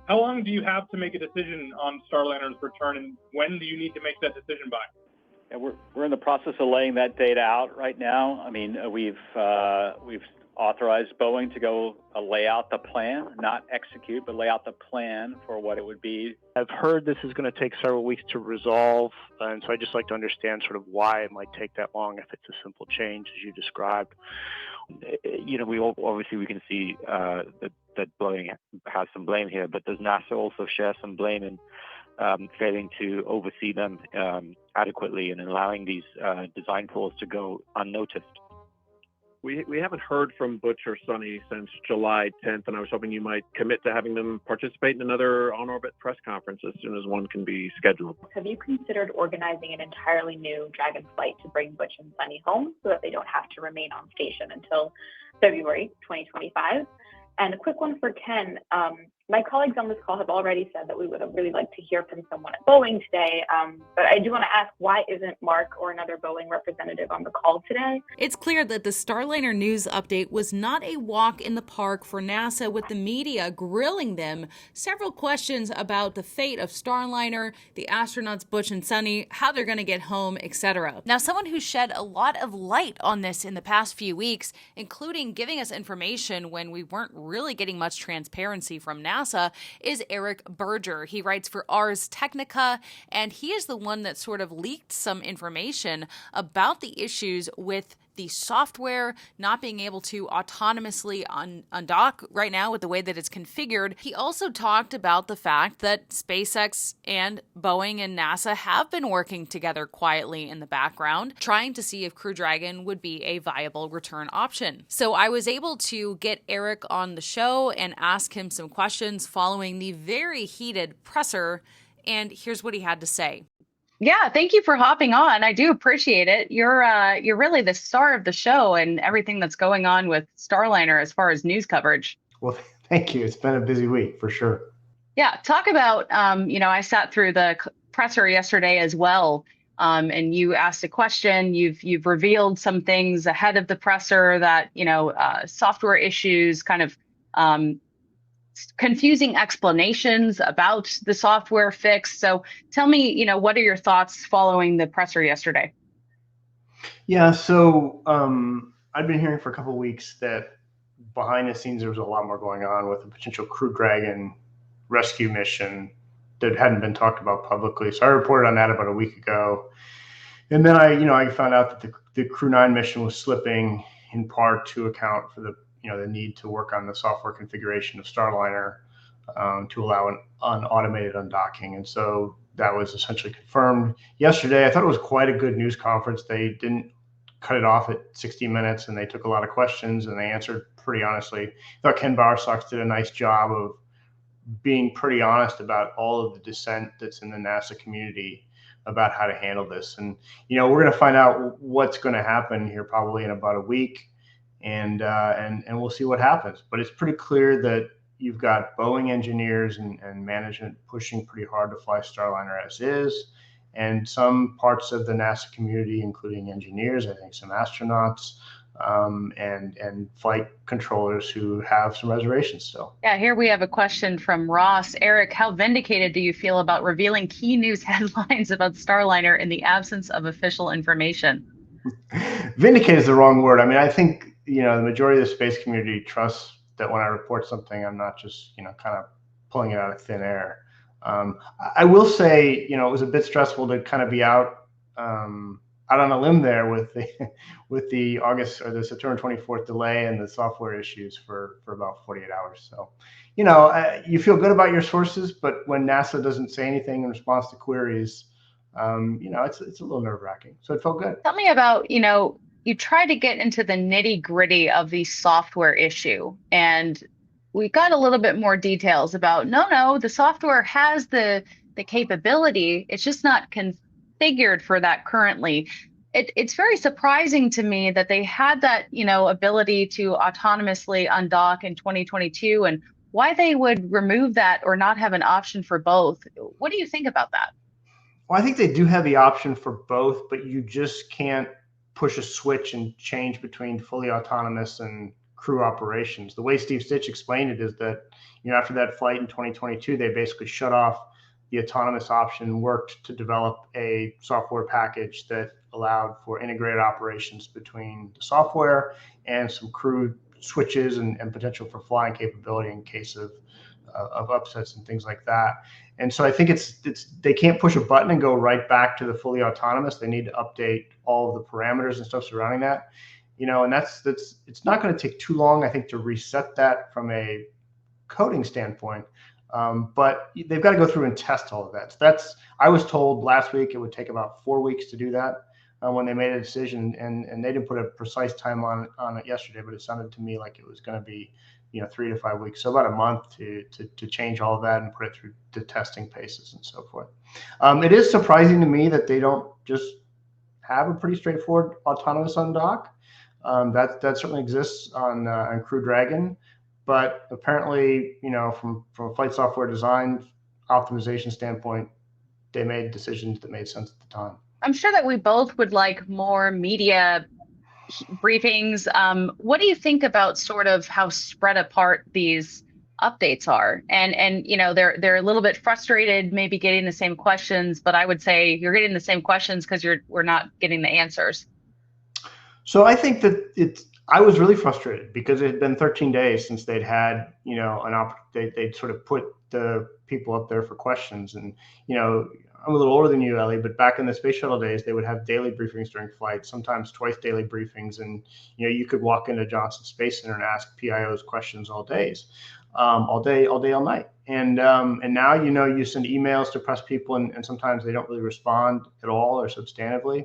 How long do you have to make a decision on Starliner's return, and when do you need to make that decision by? Yeah, we're in the process of laying that data out right now. I mean, we've authorized Boeing to go lay out the plan, not execute, but lay out the plan for what it would be. I've heard this is going to take several weeks to resolve, and so I'd just like to understand sort of why it might take that long if it's a simple change, as you described. We can see that Boeing has some blame here, but does NASA also share some blame in failing to oversee them adequately and allowing these design flaws to go unnoticed? We haven't heard from Butch or Sonny since July 10th, and I was hoping you might commit to having them participate in another on-orbit press conference as soon as one can be scheduled. Have you considered organizing an entirely new Dragon flight to bring Butch and Sonny home so that they don't have to remain on station until February 2025? And a quick one for Ken. My colleagues on this call have already said that we would have really liked to hear from someone at Boeing today, but I do want to ask, why isn't Mark or another Boeing representative on the call today? It's clear that the Starliner news update was not a walk in the park for NASA, with the media grilling them several questions about the fate of Starliner, the astronauts Butch and Sonny, how they're going to get home, etc. Now, someone who shed a lot of light on this in the past few weeks, including giving us information when we weren't really getting much transparency from NASA, is Eric Berger. He writes for Ars Technica, and he is the one that sort of leaked some information about the issues with the software not being able to autonomously undock right now with the way that it's configured. He also talked about the fact that SpaceX and Boeing and NASA have been working together quietly in the background, trying to see if Crew Dragon would be a viable return option. So I was able to get Eric on the show and ask him some questions following the very heated presser, and here's what he had to say. Yeah, thank you for hopping on. I do appreciate it. You're really the star of the show and everything that's going on with Starliner as far as news coverage. Well, thank you. It's been a busy week for sure. Yeah, talk about, I sat through the presser yesterday as well, and you asked a question. You've revealed some things ahead of the presser that, software issues, kind of confusing explanations about the software fix. So tell me, what are your thoughts following the presser yesterday? Yeah, so I've been hearing for a couple of weeks that behind the scenes there was a lot more going on with a potential Crew Dragon rescue mission that hadn't been talked about publicly. So I reported on that about a week ago. And then I found out that the Crew 9 mission was slipping in part to account for the need to work on the software configuration of Starliner to allow an automated undocking. And so that was essentially confirmed yesterday. I thought it was quite a good news conference. They didn't cut it off at 60 minutes, and they took a lot of questions, and they answered pretty honestly. I thought Ken Bowersox did a nice job of being pretty honest about all of the dissent that's in the NASA community about how to handle this. And, we're going to find out what's going to happen here probably in about a week. And we'll see what happens. But it's pretty clear that you've got Boeing engineers and management pushing pretty hard to fly Starliner as is, and some parts of the NASA community, including engineers, I think some astronauts, and flight controllers who have some reservations still. Yeah, here we have a question from Ross. Eric, how vindicated do you feel about revealing key news headlines about Starliner in the absence of official information? Vindicate is the wrong word. I mean, I think the majority of the space community trusts that when I report something, I'm not just, kind of pulling it out of thin air. I will say, it was a bit stressful to kind of be out on a limb there with the August or the September 24th delay and the software issues for about 48 hours. So, you feel good about your sources, but when NASA doesn't say anything in response to queries, it's a little nerve-wracking. So it felt good. Tell me about, you try to get into the nitty-gritty of the software issue, and we got a little bit more details about, no, the software has the capability. It's just not configured for that currently. It's very surprising to me that they had that, ability to autonomously undock in 2022, and why they would remove that or not have an option for both. What do you think about that? Well, I think they do have the option for both, but you just can't push a switch and change between fully autonomous and crew operations. The way Steve Stitch explained it is that, after that flight in 2022, they basically shut off the autonomous option, worked to develop a software package that allowed for integrated operations between the software and some crew switches and potential for flying capability in case of upsets and things like that. And so I think they can't push a button and go right back to the fully autonomous. They need to update all of the parameters and stuff surrounding that, and that's it's not going to take too long, I think, to reset that from a coding standpoint. But they've got to go through and test all of that. So I was told last week it would take about 4 weeks to do that when they made a decision, and they didn't put a precise time on it yesterday, but it sounded to me like it was going to be 3 to 5 weeks, so about a month to change all of that and put it through the testing paces and so forth. It is surprising to me that they don't just have a pretty straightforward autonomous on dock. That certainly exists on Crew Dragon, but apparently, from a flight software design optimization standpoint, they made decisions that made sense at the time. I'm sure that we both would like more media briefings. What do you think about sort of how spread apart these updates are? And they're a little bit frustrated, maybe getting the same questions, but I would say you're getting the same questions because we're not getting the answers. So I think that I was really frustrated because it had been 13 days since they'd had, they'd sort of put the people up there for questions. And, I'm a little older than you, Ellie, but back in the space shuttle days, they would have daily briefings during flight, sometimes twice daily briefings. And, you could walk into Johnson Space Center and ask PIOs questions all day, all night. And now, you send emails to press people and sometimes they don't really respond at all or substantively.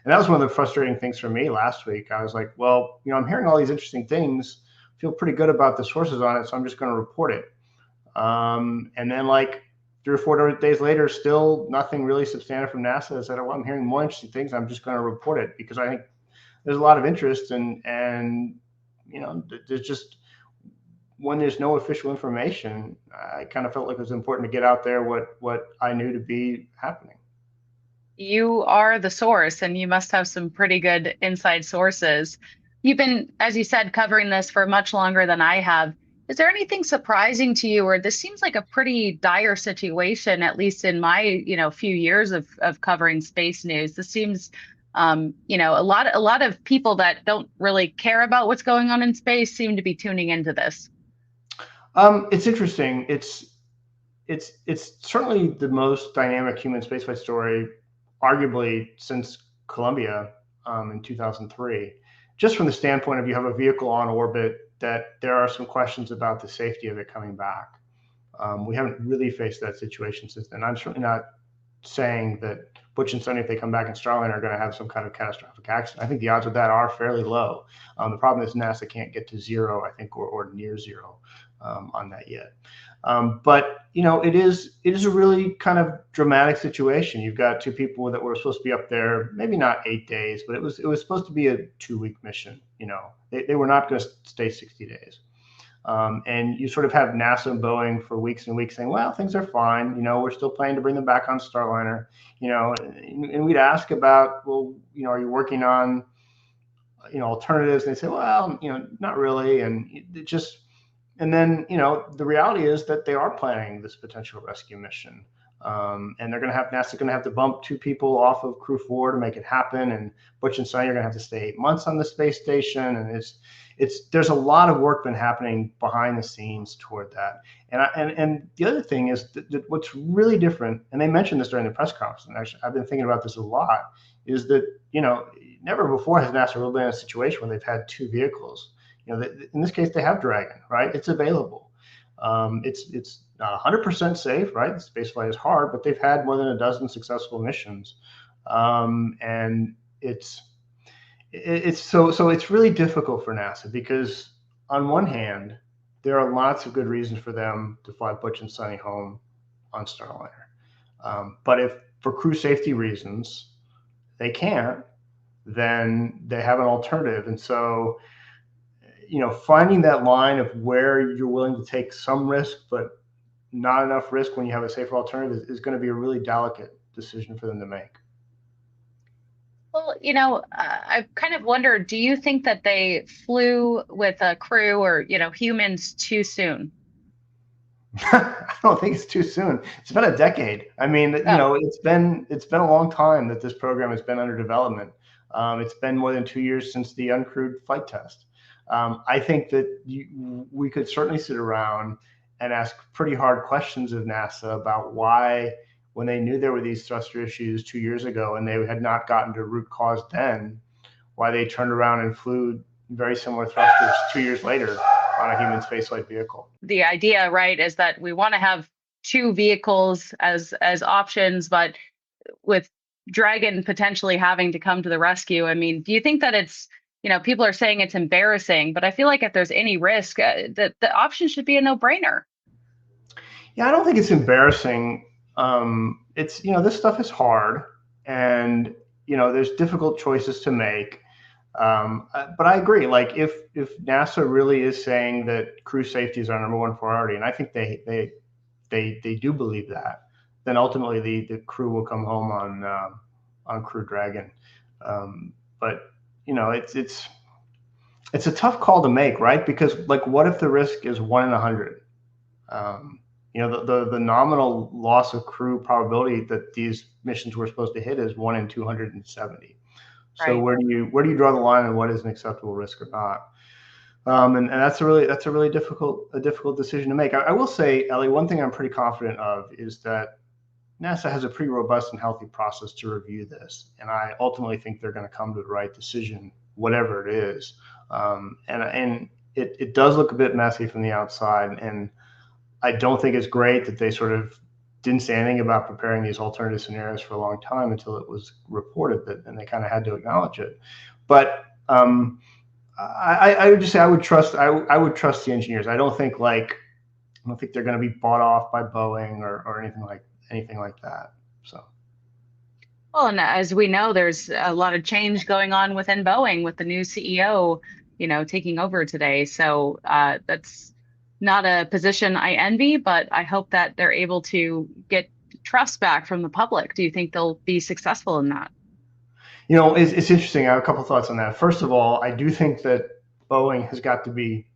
And that was one of the frustrating things for me last week. I was like, well, I'm hearing all these interesting things, feel pretty good about the sources on it, so I'm just going to report it. And then 3 or 4 days later, still nothing really substantive from NASA. I said, well, I'm hearing more interesting things. I'm just going to report it because I think there's a lot of interest and there's just, when there's no official information, I kind of felt like it was important to get out there what I knew to be happening. You are the source, and you must have some pretty good inside sources. You've been, as you said, covering this for much longer than I have. Is there anything surprising to you, or this seems like a pretty dire situation, at least in my, few years of covering space news? This seems, a lot of people that don't really care about what's going on in space seem to be tuning into this. It's interesting. It's certainly the most dynamic human spaceflight story, arguably since Columbia in 2003, just from the standpoint of you have a vehicle on orbit that there are some questions about the safety of it coming back. We haven't really faced that situation since then. I'm certainly not saying that Butch and Sonny, if they come back in Starliner, are going to have some kind of catastrophic accident. I think the odds of that are fairly low. The problem is NASA can't get to zero, I think, or near zero on that yet. But it is a really kind of dramatic situation. You've got two people that were supposed to be up there, maybe not 8 days, but it was supposed to be a 2-week mission. They were not going to stay 60 days. And you sort of have NASA and Boeing for weeks and weeks saying, well, things are fine. We're still planning to bring them back on Starliner. And we'd ask about, well, are you working on, alternatives? And they say, well, not really. And it just. And then, the reality is that they are planning this potential rescue mission. And NASA's going to have to bump 2 people off of Crew 4 to make it happen. And Butch and Sonny are going to have to stay 8 months on the space station. And there's a lot of work been happening behind the scenes toward that. And the other thing is that what's really different, and they mentioned this during the press conference, and actually I've been thinking about this a lot, is that, never before has NASA really been in a situation where they've had 2 vehicles. In this case, they have Dragon, right? It's available. It's not 100% safe, right? The spaceflight is hard, but they've had more than a dozen successful missions, and it's really difficult for NASA because on one hand, there are lots of good reasons for them to fly Butch and Sonny home on Starliner, but if for crew safety reasons they can't, then they have an alternative, and so. Finding that line of where you're willing to take some risk, but not enough risk when you have a safer alternative is going to be a really delicate decision for them to make. Well, I've kind of wondered, do you think that they flew with a crew or, humans too soon? I don't think it's too soon. It's been a decade. I mean, Oh, it's been a long time that this program has been under development. It's been more than 2 years since the uncrewed flight test. I think that we could certainly sit around and ask pretty hard questions of NASA about why, when they knew there were these thruster issues 2 years ago and they had not gotten to root cause then, why they turned around and flew very similar thrusters 2 years later on a human spaceflight vehicle. the idea, right, is that we want to have two vehicles as options, but with Dragon potentially having to come to the rescue, I mean, do you think that it's, people are saying it's embarrassing, but I feel like if there's any risk, that the option should be a no-brainer. Yeah, I don't think it's embarrassing. It's, this stuff is hard, and there's difficult choices to make. But I agree. Like, if NASA really is saying that crew safety is our number one priority, and I think they do believe that, then ultimately the crew will come home on Crew Dragon. But it's a tough call to make, right? Because, like, what if the risk is 1 in 100? The nominal loss of crew probability that these missions were supposed to hit is 1 in 270. So Right. where do you draw the line on what is an acceptable risk or not? And that's a really difficult decision to make. I will say, Ellie, one thing I'm pretty confident of is that NASA has a pretty robust and healthy process to review this, and I ultimately think they're going to come to the right decision, whatever it is. And it does look a bit messy from the outside, and I don't think it's great that they sort of didn't say anything about preparing these alternative scenarios for a long time until it was reported that, and they kind of had to acknowledge it. But I would just say I would trust the engineers. I don't think they're going to be bought off by Boeing or anything like that. So. Well, and as we know, there's a lot of change going on within Boeing with the new CEO, taking over today. So that's not a position I envy, but I hope that they're able to get trust back from the public. Do you think they'll be successful in that? It's interesting. I have a couple thoughts on that. First of all, I do think that Boeing has got to be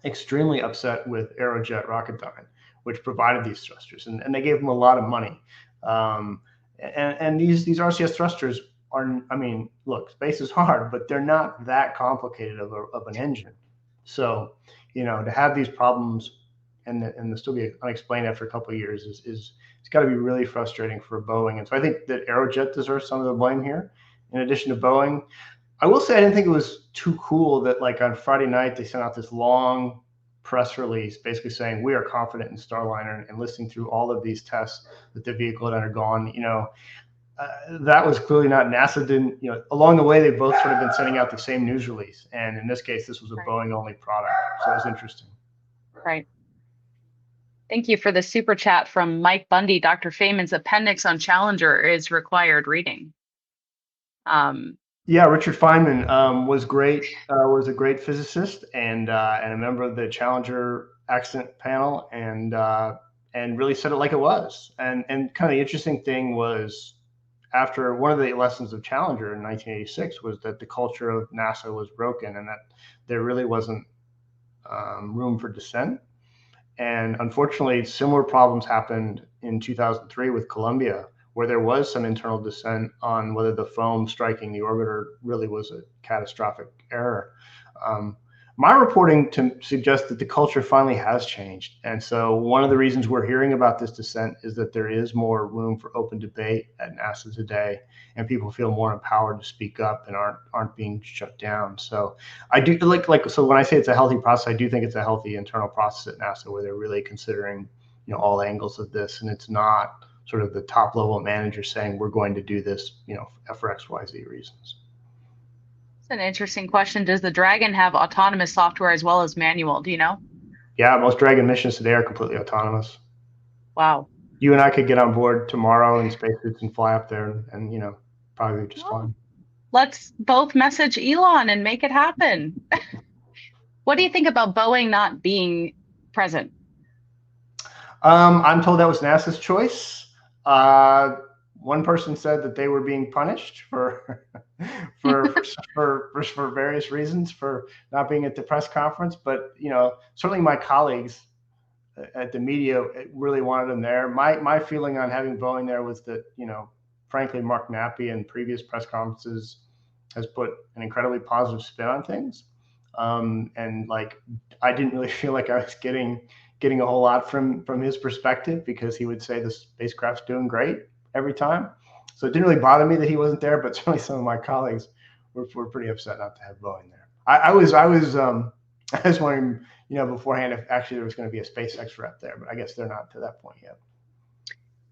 extremely upset with Aerojet Rocketdyne, which provided these thrusters, and they gave them a lot of money. And these RCS thrusters are, I mean, look, space is hard, but they're not that complicated of an engine. So, to have these problems and to still be unexplained after a couple of years is it's got to be really frustrating for Boeing. And so I think that Aerojet deserves some of the blame here. In addition to Boeing, I will say I didn't think it was too cool that, like, on Friday night they sent out this long press release basically saying we are confident in Starliner and listing through all of these tests that the vehicle had undergone. That was clearly not, NASA didn't, along the way they've both sort of been sending out the same news release, and in this case this was a Boeing only product, so it was interesting. Right. Thank you for the super chat from Mike Bundy. Dr. Feynman's appendix on Challenger is required reading. Yeah, Richard Feynman was great. Was a great physicist and a member of the Challenger accident panel, and really said it like it was. And kind of the interesting thing was, after one of the lessons of Challenger in 1986 was that the culture of NASA was broken and that there really wasn't room for dissent. And unfortunately, similar problems happened in 2003 with Columbia, where there was some internal dissent on whether the foam striking the orbiter really was a catastrophic error. My reporting to suggest that the culture finally has changed. And so one of the reasons we're hearing about this dissent is that there is more room for open debate at NASA today, and people feel more empowered to speak up and aren't being shut down. So I do so when I say it's a healthy process, I do think it's a healthy internal process at NASA where they're really considering, all angles of this, and it's not sort of the top level manager saying we're going to do this, for XYZ reasons. It's an interesting question. Does the Dragon have autonomous software as well as manual? Do you know? Yeah, most Dragon missions today are completely autonomous. Wow. You and I could get on board tomorrow in spacesuits and fly up there and probably just fine. Let's both message Elon and make it happen. What do you think about Boeing not being present? I'm told that was NASA's choice. one person said that they were being punished for for various reasons for not being at the press conference. But certainly my colleagues at the media really wanted them there. My feeling on having Boeing there was that frankly, Mark Nappy in previous press conferences has put an incredibly positive spin on things, and like I didn't really feel like I was getting a whole lot from his perspective, because he would say the spacecraft's doing great every time. So it didn't really bother me that he wasn't there, but certainly some of my colleagues were pretty upset not to have Boeing there. I was wondering, beforehand, if actually there was going to be a SpaceX rep there, but I guess they're not to that point yet.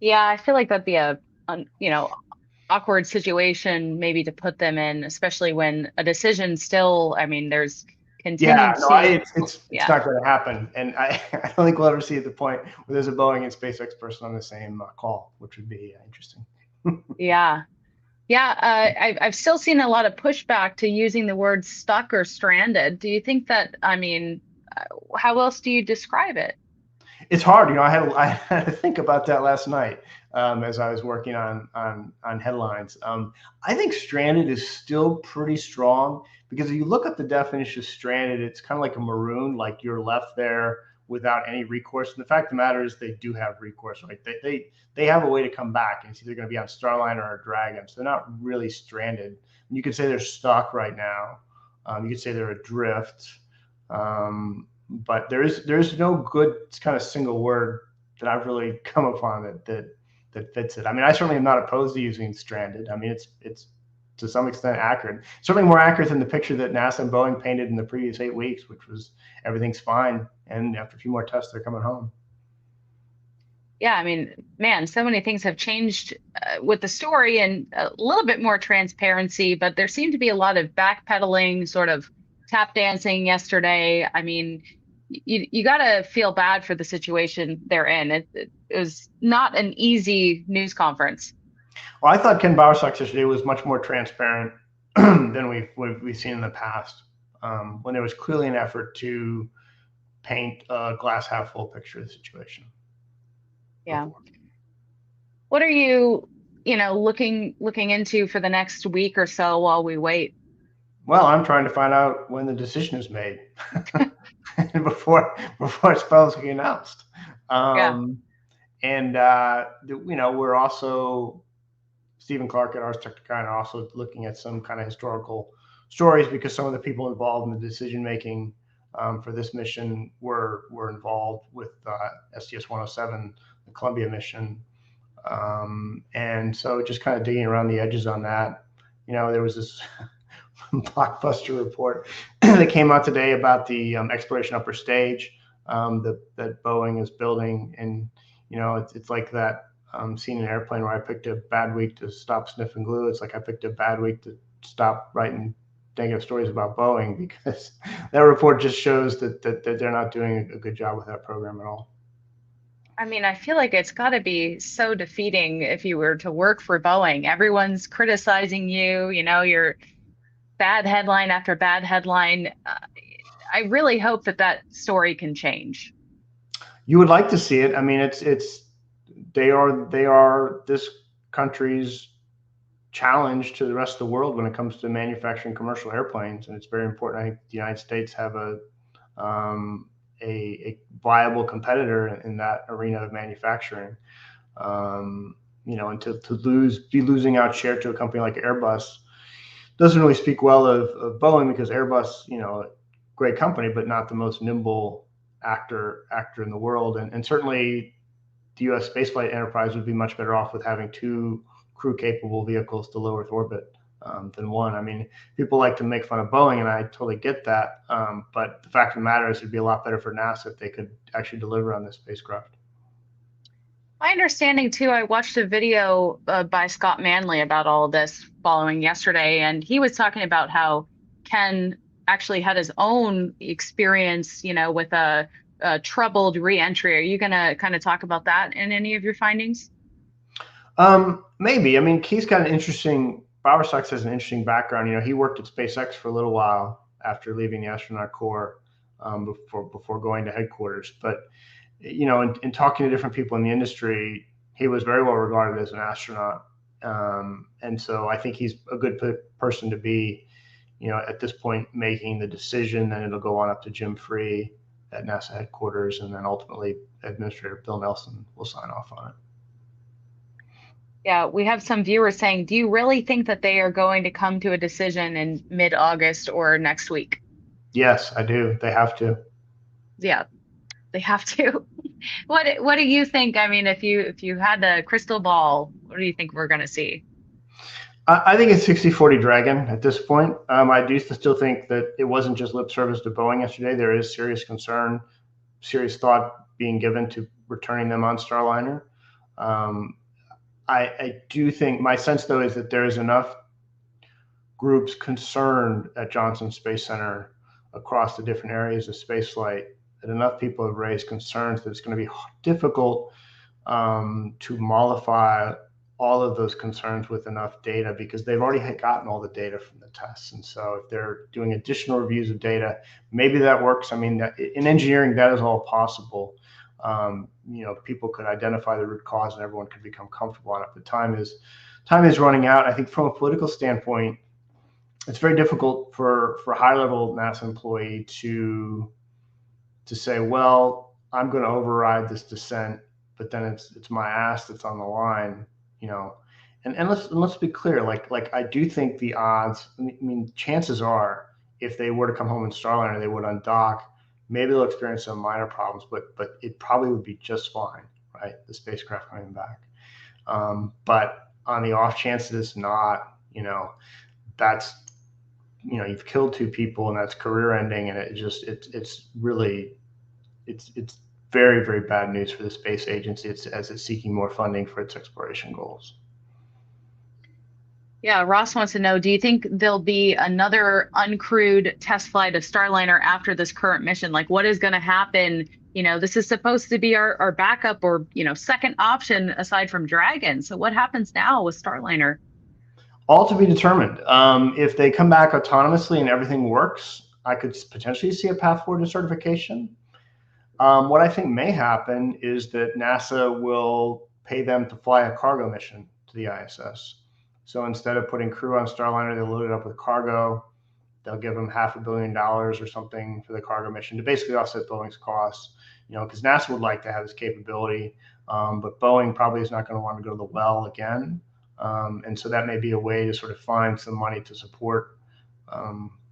Yeah, I feel like that'd be a awkward situation maybe to put them in, especially when a decision still, I mean, there's continued. It's not going to happen, and I don't think we'll ever see at the point where there's a Boeing and SpaceX person on the same call, which would be interesting. Yeah. I've still seen a lot of pushback to using the word stuck or stranded. Do you think that, I mean, how else do you describe it? It's hard. I had to think about that last night as I was working on headlines. I think stranded is still pretty strong, because if you look at the definition of stranded, it's kind of like a maroon, like you're left there without any recourse. And the fact of the matter is they do have recourse, right? They have a way to come back, and it's either going to be on Starliner or Dragon. So they're not really stranded. You could say they're stuck right now. You could say they're adrift. But there's no good kind of single word that I've really come upon that fits it. I mean, I certainly am not opposed to using stranded. I mean, it's to some extent accurate. Certainly more accurate than the picture that NASA and Boeing painted in the previous 8 weeks, which was everything's fine, and after a few more tests, they're coming home. Yeah, I mean, man, so many things have changed with the story, and a little bit more transparency, but there seemed to be a lot of backpedaling, sort of tap dancing yesterday. I mean, you got to feel bad for the situation they're in. It was not an easy news conference. Well, I thought Ken Bowersox yesterday was much more transparent than we've seen in the past, when there was clearly an effort to paint a glass half full picture of the situation. Yeah. Before. What are you looking into for the next week or so while we wait? Well, I'm trying to find out when the decision is made before it's publicly announced. And we're also, Stephen Clark at Ars Technica are also looking at some kind of historical stories, because some of the people involved in the decision making for this mission were involved with STS-107, the Columbia mission, and so just kind of digging around the edges on that. There was this blockbuster report that came out today about the exploration upper stage that Boeing is building, and it's like that scene in Airplane where I picked a bad week to stop sniffing glue. It's like I picked a bad week to stop writing negative stories about Boeing, because that report just shows that they're not doing a good job with that program at all. I mean, I feel like it's got to be so defeating if you were to work for Boeing. Everyone's criticizing you, you're bad headline after bad headline. I really hope that story can change. You would like to see it. I mean, they are this country's challenge to the rest of the world when it comes to manufacturing commercial airplanes, and it's very important. I think the United States have a viable competitor in that arena of manufacturing. And to be losing out share to a company like Airbus doesn't really speak well of Boeing, because Airbus, great company, but not the most nimble actor in the world. And certainly the U.S. spaceflight enterprise would be much better off with having 2 crew-capable vehicles to low Earth orbit than 1. I mean, people like to make fun of Boeing, and I totally get that. But the fact of the matter is, it'd be a lot better for NASA if they could actually deliver on this spacecraft. My understanding, too, I watched a video by Scott Manley about all of this following yesterday, and he was talking about how Ken actually had his own experience, with a troubled reentry. Are you going to kind of talk about that in any of your findings? Maybe. I mean, he's got Bowersox has an interesting background. He worked at SpaceX for a little while after leaving the astronaut corps before going to headquarters. But, in talking to different people in the industry, he was very well regarded as an astronaut. And so I think he's a good person to be, at this point, making the decision. Then it'll go on up to Jim Free at NASA headquarters, and then ultimately Administrator Bill Nelson will sign off on it. Yeah, we have some viewers saying, do you really think that they are going to come to a decision in mid-August or next week? Yes, I do. They have to. Yeah, they have to. What do you think? I mean, if you had a crystal ball, what do you think we're going to see? I think it's 60-40 Dragon at this point. I do still think that it wasn't just lip service to Boeing yesterday. There is serious concern, serious thought being given to returning them on Starliner. I do think, my sense though is that there is enough groups concerned at Johnson Space Center across the different areas of spaceflight that enough people have raised concerns that it's going to be difficult to mollify all of those concerns with enough data, because they've already gotten all the data from the tests. And so if they're doing additional reviews of data, maybe that works. I mean, in engineering, that is all possible. People could identify the root cause and everyone could become comfortable on it. But time is running out. I think from a political standpoint, it's very difficult for a high-level NASA employee to say, well, I'm going to override this dissent, but then it's my ass that's on the line, And let's be clear, like I do think the odds, I mean, chances are, if they were to come home in Starliner, they would undock. Maybe they'll experience some minor problems, but it probably would be just fine, right? The spacecraft coming back. But on the off chance that it's not, that's, you've killed 2 people and that's career ending, and it's really very, very bad news for the space agency as it's seeking more funding for its exploration goals. Yeah, Ross wants to know, do you think there'll be another uncrewed test flight of Starliner after this current mission? Like, what is going to happen? This is supposed to be our backup or, second option aside from Dragon. So what happens now with Starliner? All to be determined. If they come back autonomously and everything works, I could potentially see a path forward to certification. What I think may happen is that NASA will pay them to fly a cargo mission to the ISS. So instead of putting crew on Starliner, they'll load it up with cargo. They'll give them $500 million or something for the cargo mission to basically offset Boeing's costs, because NASA would like to have this capability, but Boeing probably is not going to want to go to the well again. And so that may be a way to sort of find some money to support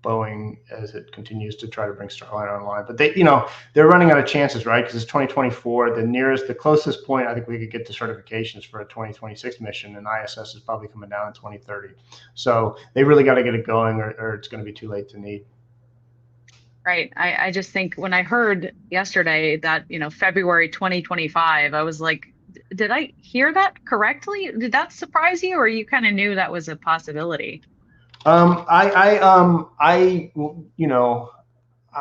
Boeing as it continues to try to bring Starliner online. But they're running out of chances, right? Because it's 2024. The closest point I think we could get to certifications for a 2026 mission, and ISS is probably coming down in 2030. So they really got to get it going, or it's going to be too late to need. Right. I just think when I heard yesterday that, February 2025, I was like, did I hear that correctly? Did that surprise you, or you kind of knew that was a possibility? I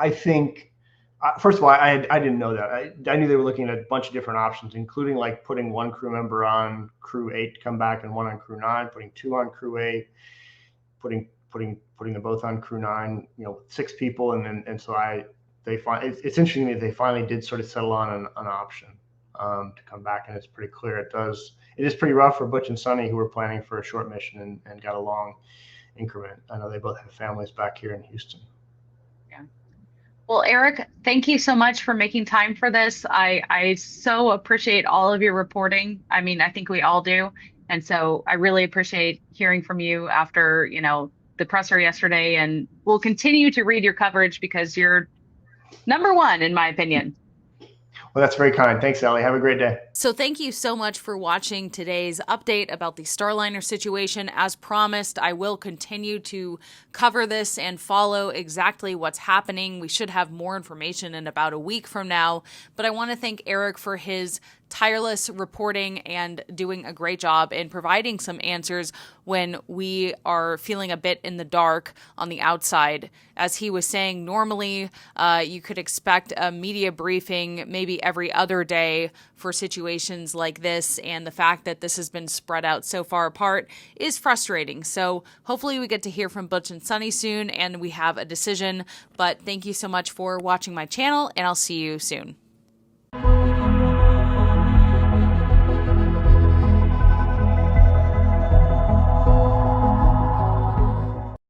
think, first of all, I didn't know that. I knew they were looking at a bunch of different options, including like putting one crew member on Crew 8 to come back and one on Crew 9, putting 2 on Crew 8, putting them both on Crew 9, 6 people. It's interesting that they finally did sort of settle on an option to come back, and it's pretty clear it is pretty rough for Butch and Sunny, who were planning for a short mission and got a long increment. I know they both have families back here in Houston. Yeah. Well, Eric, thank you so much for making time for this. I so appreciate all of your reporting. I mean, I think we all do. And so I really appreciate hearing from you after, the presser yesterday, and we'll continue to read your coverage because you're number one, in my opinion. Well, that's very kind. Thanks, Ellie. Have a great day. So thank you so much for watching today's update about the Starliner situation. As promised, I will continue to cover this and follow exactly what's happening. We should have more information in about a week from now. But I want to thank Eric for his tireless reporting and doing a great job in providing some answers when we are feeling a bit in the dark on the outside. As he was saying, normally you could expect a media briefing maybe every other day for situations like this, and the fact that this has been spread out so far apart is frustrating. So hopefully we get to hear from Butch and Sunny soon and we have a decision. But thank you so much for watching my channel, and I'll see you soon.